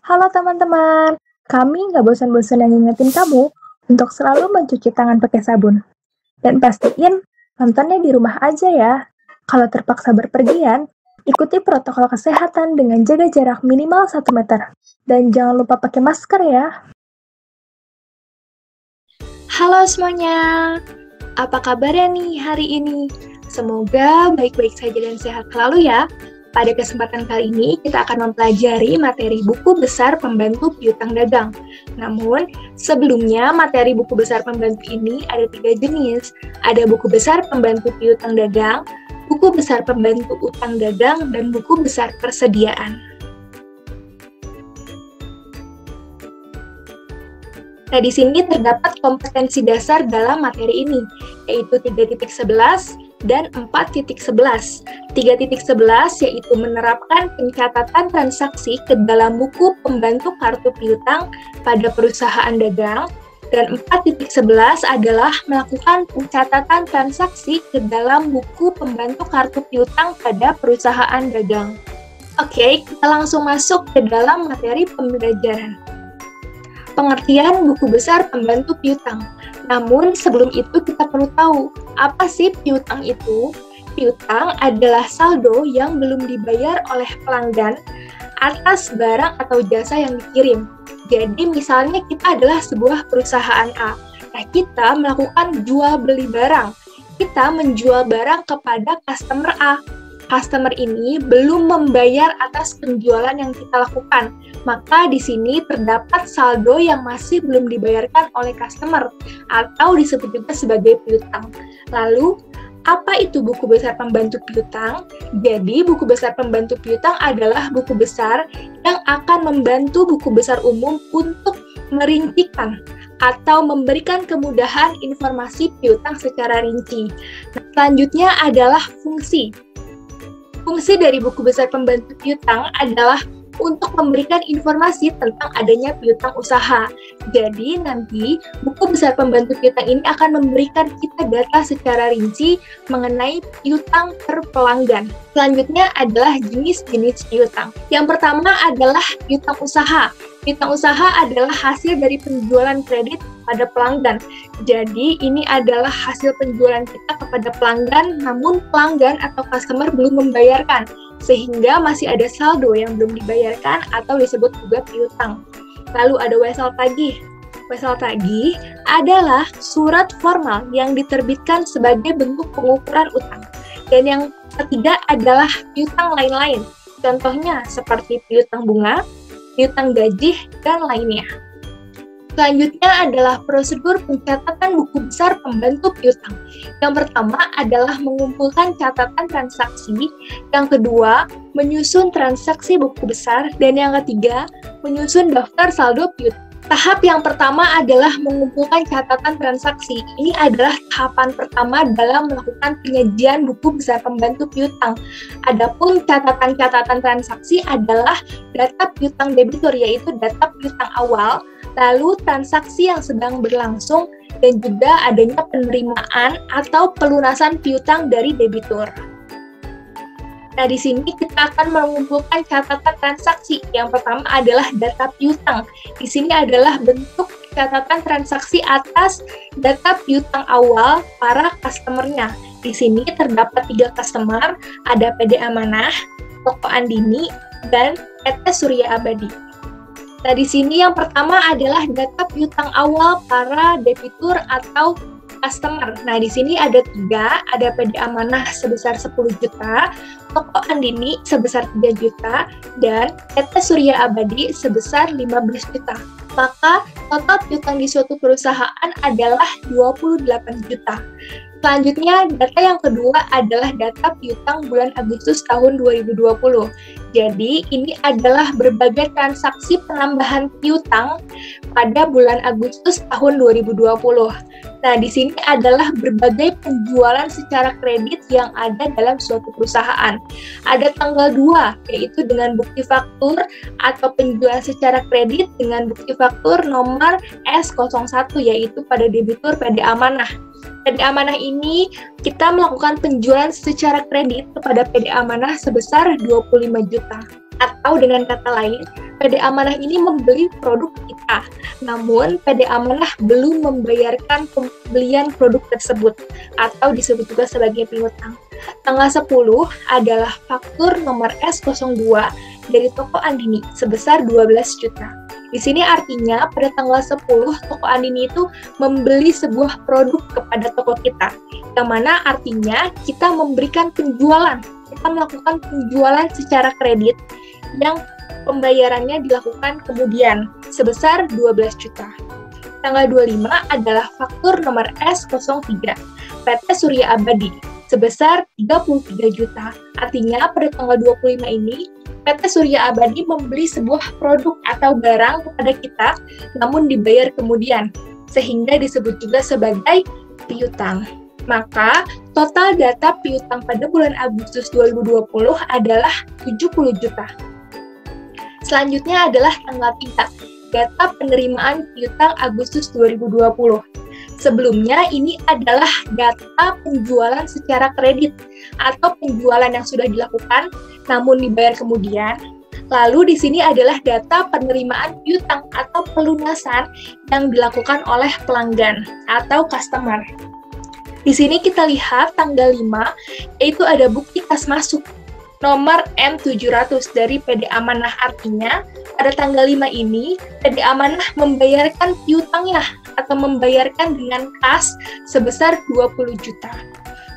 Halo teman-teman, kami nggak bosan-bosan yang ngingetin kamu untuk selalu mencuci tangan pakai sabun. Dan pastiin nontonnya di rumah aja ya. Kalau terpaksa berpergian, ikuti protokol kesehatan dengan jaga jarak minimal 1 meter. Dan jangan lupa pakai masker ya. Halo semuanya, apa kabarnya nih hari ini? Semoga baik-baik saja dan sehat selalu ya. Pada kesempatan kali ini, kita akan mempelajari materi buku besar pembantu piutang dagang. Namun, sebelumnya materi buku besar pembantu ini ada 3 jenis. Ada buku besar pembantu piutang dagang, buku besar pembantu utang dagang, dan buku besar persediaan. Nah, di sini terdapat kompetensi dasar dalam materi ini, yaitu 3.11 dan 4.11. 3.11 yaitu menerapkan pencatatan transaksi ke dalam buku pembantu kartu piutang pada perusahaan dagang, dan 4.11 adalah melakukan pencatatan transaksi ke dalam buku pembantu kartu piutang pada perusahaan dagang. Oke, kita langsung masuk ke dalam materi pembelajaran. Pengertian buku besar pembantu piutang. Namun sebelum itu kita perlu tahu, apa sih piutang itu? Piutang adalah saldo yang belum dibayar oleh pelanggan atas barang atau jasa yang dikirim. Jadi misalnya kita adalah sebuah perusahaan A. Nah, kita melakukan jual beli barang. Kita menjual barang kepada customer A. Customer ini belum membayar atas penjualan yang kita lakukan. Maka di sini terdapat saldo yang masih belum dibayarkan oleh customer atau disebut juga sebagai piutang. Lalu, apa itu buku besar pembantu piutang? Jadi, buku besar pembantu piutang adalah buku besar yang akan membantu buku besar umum untuk merincikan atau memberikan kemudahan informasi piutang secara rinci. Nah, selanjutnya adalah fungsi. Fungsi dari buku besar pembantu piutang adalah untuk memberikan informasi tentang adanya piutang usaha. Jadi nanti buku besar pembantu piutang ini akan memberikan kita data secara rinci mengenai piutang per pelanggan. Selanjutnya adalah jenis-jenis piutang. Yang pertama adalah piutang usaha. Piutang usaha adalah hasil dari penjualan kredit pada pelanggan. Jadi ini adalah hasil penjualan kita kepada pelanggan, namun pelanggan atau customer belum membayarkan, sehingga masih ada saldo yang belum dibayarkan atau disebut juga piutang. Lalu ada wesel tagih. Wesel tagih adalah surat formal yang diterbitkan sebagai bentuk pengukuran utang. Dan yang ketiga adalah piutang lain-lain. Contohnya seperti piutang bunga, piutang gaji, dan lainnya. Selanjutnya adalah prosedur pencatatan buku besar pembantu piutang. Yang pertama adalah mengumpulkan catatan transaksi, yang kedua menyusun transaksi buku besar, dan yang ketiga menyusun daftar saldo piutang. Tahap yang pertama adalah mengumpulkan catatan transaksi. Ini adalah tahapan pertama dalam melakukan penyajian buku besar pembantu piutang. Adapun catatan-catatan transaksi adalah data piutang debitur, yaitu data piutang awal, lalu transaksi yang sedang berlangsung, dan juga adanya penerimaan atau pelunasan piutang dari debitur. Nah, di sini kita akan mengumpulkan catatan transaksi. Yang pertama adalah data piutang. Di sini adalah bentuk catatan transaksi atas data piutang awal para customer-nya. Di sini terdapat 3 customer, ada PD Amanah, Toko Andini, dan PT Surya Abadi. Nah, di sini yang pertama adalah data piutang awal para debitur atau customer. Nah, di sini ada 3, ada PD Amanah sebesar 10 juta, Toko Andini sebesar 3 juta, dan PT Surya Abadi sebesar 15 juta. Maka total piutang di suatu perusahaan adalah 28 juta. Selanjutnya, data yang kedua adalah data piutang bulan Agustus tahun 2020. Jadi, ini adalah berbagai transaksi penambahan piutang pada bulan Agustus tahun 2020. Nah, di sini adalah berbagai penjualan secara kredit yang ada dalam suatu perusahaan. Ada tanggal 2, yaitu dengan bukti faktur atau penjualan secara kredit dengan bukti faktur nomor S01, yaitu pada debitur PD Amanah. PD Amanah ini kita melakukan penjualan secara kredit kepada PD Amanah sebesar 25 juta. Atau dengan kata lain, PD Amanah ini membeli produk kita, namun PD Amanah belum membayarkan pembelian produk tersebut, atau disebut juga sebagai piutang. Tanggal 10 adalah faktur nomor S02 dari toko Andini sebesar 12 juta. Di sini artinya pada tanggal 10 toko Andini itu membeli sebuah produk kepada toko kita, yang mana artinya kita memberikan penjualan, kita melakukan penjualan secara kredit yang pembayarannya dilakukan kemudian sebesar 12 juta. Tanggal 25 adalah faktur nomor S03 PT Surya Abadi sebesar 33 juta. Artinya pada tanggal 25 ini PT Surya Abadi membeli sebuah produk atau barang kepada kita namun dibayar kemudian, sehingga disebut juga sebagai piutang. Maka total data piutang pada bulan Agustus 2020 adalah 70 juta. Selanjutnya adalah tanggal 3, data penerimaan piutang Agustus 2020. Sebelumnya ini adalah data penjualan secara kredit atau penjualan yang sudah dilakukan namun dibayar kemudian. Lalu di sini adalah data penerimaan piutang atau pelunasan yang dilakukan oleh pelanggan atau customer. Di sini kita lihat tanggal 5, yaitu ada bukti kas masuk nomor M700 dari PD Amanah. Artinya, pada tanggal 5 ini, PD Amanah membayarkan piutangnya atau membayarkan dengan kas sebesar 20 juta.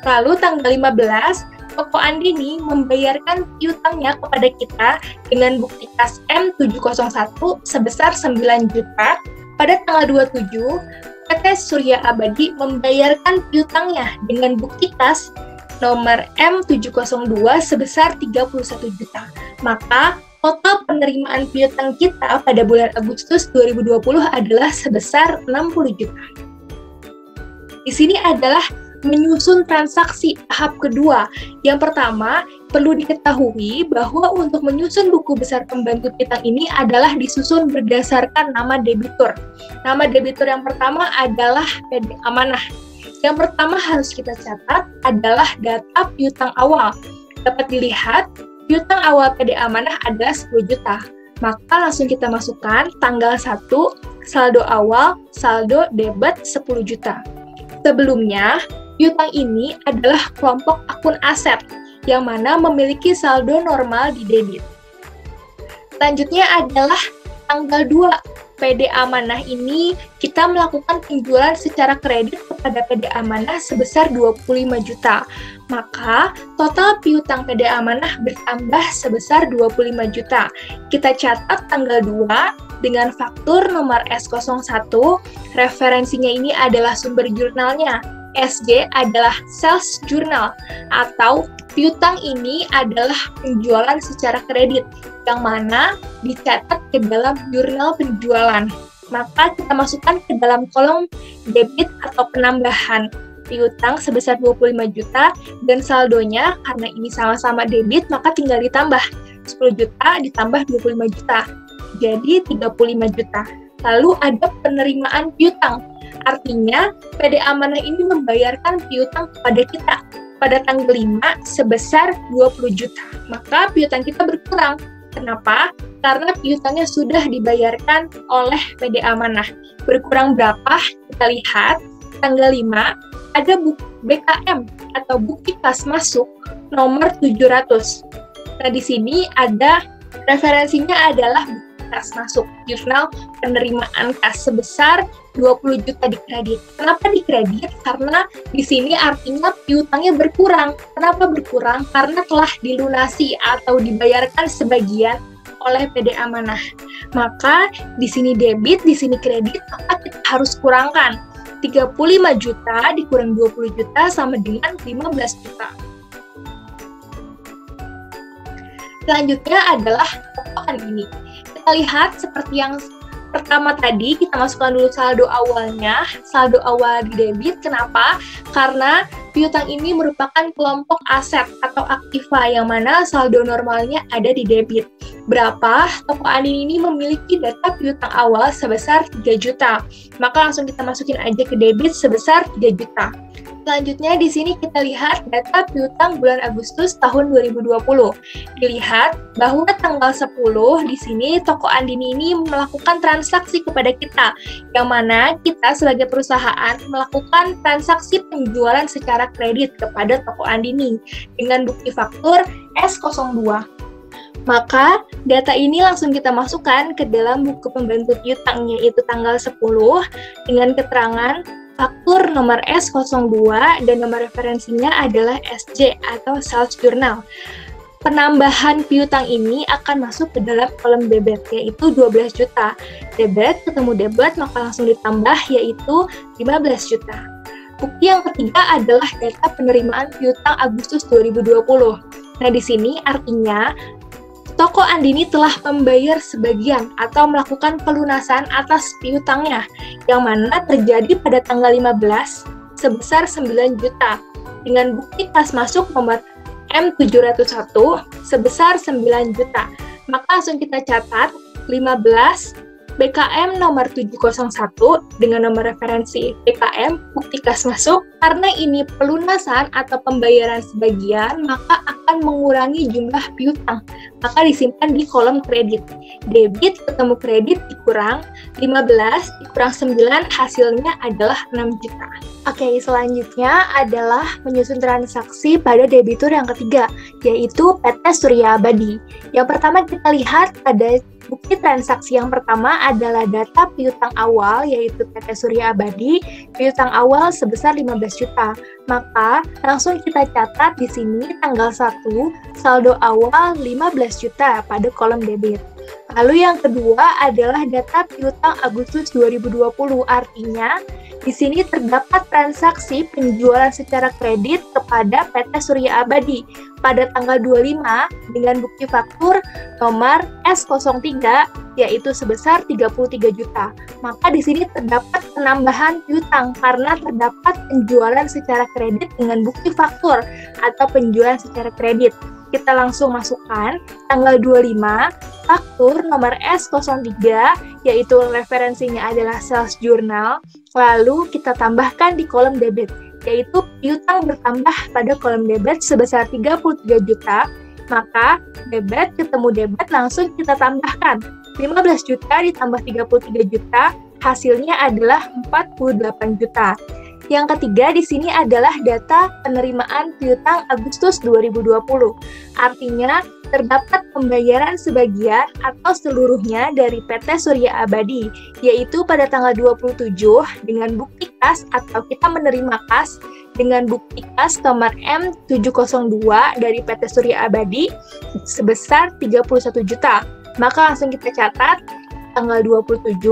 Lalu tanggal 15, toko Andini membayarkan piutangnya kepada kita dengan bukti kas M701 sebesar 9 juta. Pada tanggal 27, PT Surya Abadi membayarkan piutangnya dengan bukti kas nomor M702 sebesar 31 juta. Maka total penerimaan piutang kita pada bulan Agustus 2020 adalah sebesar 60 juta. Di sini adalah menyusun transaksi tahap kedua. Yang pertama, perlu diketahui bahwa untuk menyusun buku besar pembantu piutang ini adalah disusun berdasarkan nama debitur. Nama debitur yang pertama adalah PD Amanah. Yang pertama harus kita catat adalah data piutang awal. Dapat dilihat, piutang awal PD Amanah adalah 10 juta. Maka langsung kita masukkan tanggal 1, saldo awal, saldo debit 10 juta. Sebelumnya, piutang ini adalah kelompok akun aset, yang mana memiliki saldo normal di debit. Selanjutnya adalah tanggal 2. PD Amanah ini kita melakukan penjualan secara kredit kepada PD Amanah sebesar 25 juta. Maka total piutang PD Amanah bertambah sebesar 25 juta. Kita catat tanggal 2 dengan faktur nomor S01, referensinya ini adalah sumber jurnalnya. SJ adalah sales journal atau piutang ini adalah penjualan secara kredit yang mana dicatat ke dalam jurnal penjualan. Maka kita masukkan ke dalam kolom debit atau penambahan piutang sebesar 25 juta dan saldonya karena ini sama-sama debit maka tinggal ditambah 10 juta ditambah 25 juta. Jadi 35 juta. Lalu ada penerimaan piutang. Artinya, PD Amanah ini membayarkan piutang kepada kita pada tanggal 5 sebesar 20 juta. Maka piutang kita berkurang. Kenapa? Karena piutangnya sudah dibayarkan oleh PD Amanah. Berkurang berapa? Kita lihat tanggal 5 ada BKM atau bukti kas masuk nomor 700. Nah, di sini ada referensinya adalah bukti kas masuk jurnal penerimaan kas sebesar 20 juta dikredit. Kenapa dikredit? Karena di sini artinya piutangnya berkurang. Kenapa berkurang? Karena telah dilunasi atau dibayarkan sebagian oleh PD Amanah. Maka di sini debit, di sini kredit, maka kita harus kurangkan. 35 juta dikurang 20 juta sama dengan 15 juta. Selanjutnya adalah tokoan ini. Kita lihat seperti yang pertama tadi, kita masukkan dulu saldo awalnya, saldo awal di debit. Kenapa? Karena piutang ini merupakan kelompok aset atau aktiva yang mana saldo normalnya ada di debit. Berapa? Toko Andini ini memiliki data piutang awal sebesar 3 juta. Maka langsung kita masukin aja ke debit sebesar 3 juta. Selanjutnya di sini kita lihat data piutang bulan Agustus tahun 2020. Dilihat bahwa tanggal 10 di sini toko Andini ini melakukan transaksi kepada kita, yang mana kita sebagai perusahaan melakukan transaksi penjualan secara kredit kepada toko Andini dengan bukti faktur S02. Maka data ini langsung kita masukkan ke dalam buku pembantu piutang, yaitu tanggal 10 dengan keterangan faktur nomor S02 dan nomor referensinya adalah SJ atau Sales Journal. Penambahan piutang ini akan masuk ke dalam kolom debit, yaitu 12 juta. Debit ketemu debit, maka langsung ditambah, yaitu 15 juta. Bukti yang ketiga adalah data penerimaan piutang Agustus 2020. Nah, di sini artinya toko Andini telah membayar sebagian atau melakukan pelunasan atas piutangnya, yang mana terjadi pada tanggal 15 sebesar 9 juta, dengan bukti kas masuk nomor M701 sebesar 9 juta. Maka langsung kita catat 15 BKM nomor 701 dengan nomor referensi BKM bukti kas masuk. Karena ini pelunasan atau pembayaran sebagian, maka akan mengurangi jumlah piutang, maka disimpan di kolom kredit. Debit ketemu kredit dikurang 15 dikurang 9, hasilnya adalah 6 juta. Oke, selanjutnya adalah menyusun transaksi pada debitur yang ketiga, yaitu PT Surya Abadi. Yang pertama kita lihat pada bukti transaksi yang pertama adalah data piutang awal, yaitu PT Surya Abadi, piutang awal sebesar 15 juta. Maka langsung kita catat di sini tanggal 1, saldo awal 15 juta pada kolom debit. Lalu yang kedua adalah data piutang Agustus 2020, artinya di sini terdapat transaksi penjualan secara kredit kepada PT Surya Abadi pada tanggal 25 dengan bukti faktur nomor S03, yaitu sebesar 33 juta. Maka di sini terdapat penambahan piutang karena terdapat penjualan secara kredit dengan bukti faktur atau penjualan secara kredit. Kita langsung masukkan tanggal 25, faktur nomor S03, yaitu referensinya adalah Sales Journal, lalu kita tambahkan di kolom debit, yaitu piutang bertambah pada kolom debit sebesar 33 juta, maka debit ketemu debit langsung kita tambahkan. 15 juta ditambah 33 juta, hasilnya adalah 48 juta. Yang ketiga di sini adalah data penerimaan piutang Agustus 2020. Artinya terdapat pembayaran sebagian atau seluruhnya dari PT Surya Abadi, yaitu pada tanggal 27 dengan bukti kas atau kita menerima kas dengan bukti kas nomor M702 dari PT Surya Abadi sebesar 31 juta. Maka langsung kita catat tanggal 27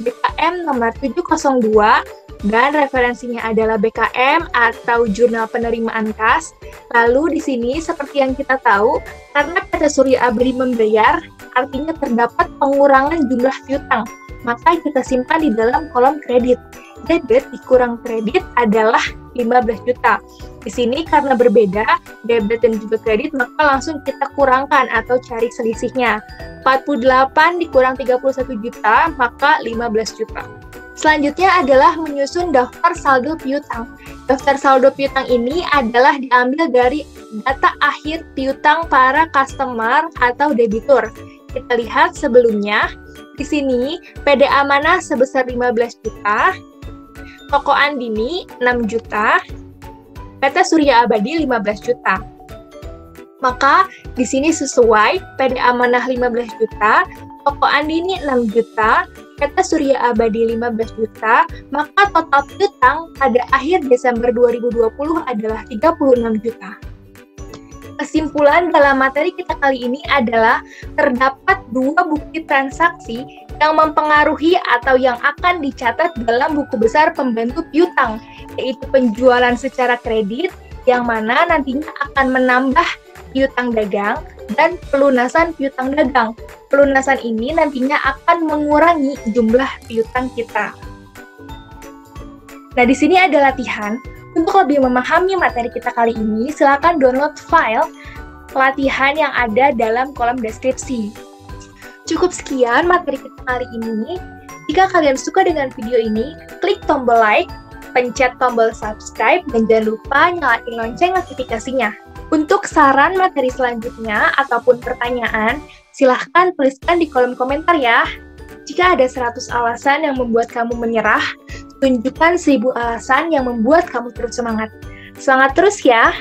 BKM nomor 702 dan referensinya adalah BKM atau Jurnal Penerimaan Kas. Lalu di sini seperti yang kita tahu, karena PT Surya Abadi membayar, artinya terdapat pengurangan jumlah piutang, maka kita simpan di dalam kolom kredit. Debit dikurang kredit adalah 15 juta. Di sini karena berbeda debit dan juga kredit, maka langsung kita kurangkan atau cari selisihnya. 48 dikurang 31 juta, maka 15 juta. Selanjutnya adalah menyusun daftar saldo piutang. Daftar saldo piutang ini adalah diambil dari data akhir piutang para customer atau debitur. Kita lihat sebelumnya, di sini PD Amanah sebesar 15 juta, Toko Andini 6 juta, PT Surya Abadi 15 juta. Maka di sini sesuai PD Amanah 15 juta, Toko Andini 6 juta, PT Surya Abadi 15 juta, maka total piutang pada akhir Desember 2020 adalah 36 juta. Kesimpulan dalam materi kita kali ini adalah terdapat dua bukti transaksi yang mempengaruhi atau yang akan dicatat dalam buku besar pembantu piutang, yaitu penjualan secara kredit yang mana nantinya akan menambah piutang dagang dan pelunasan piutang dagang. Pelunasan ini nantinya akan mengurangi jumlah piutang kita. Nah, di sini ada latihan. Untuk lebih memahami materi kita kali ini, silakan download file latihan yang ada dalam kolom deskripsi. Cukup sekian materi kita kali ini. Jika kalian suka dengan video ini, klik tombol like, pencet tombol subscribe, dan jangan lupa nyalain lonceng notifikasinya. Untuk saran materi selanjutnya ataupun pertanyaan, silahkan tuliskan di kolom komentar ya. Jika ada 100 alasan yang membuat kamu menyerah, tunjukkan 1000 alasan yang membuat kamu terus semangat. Semangat terus ya!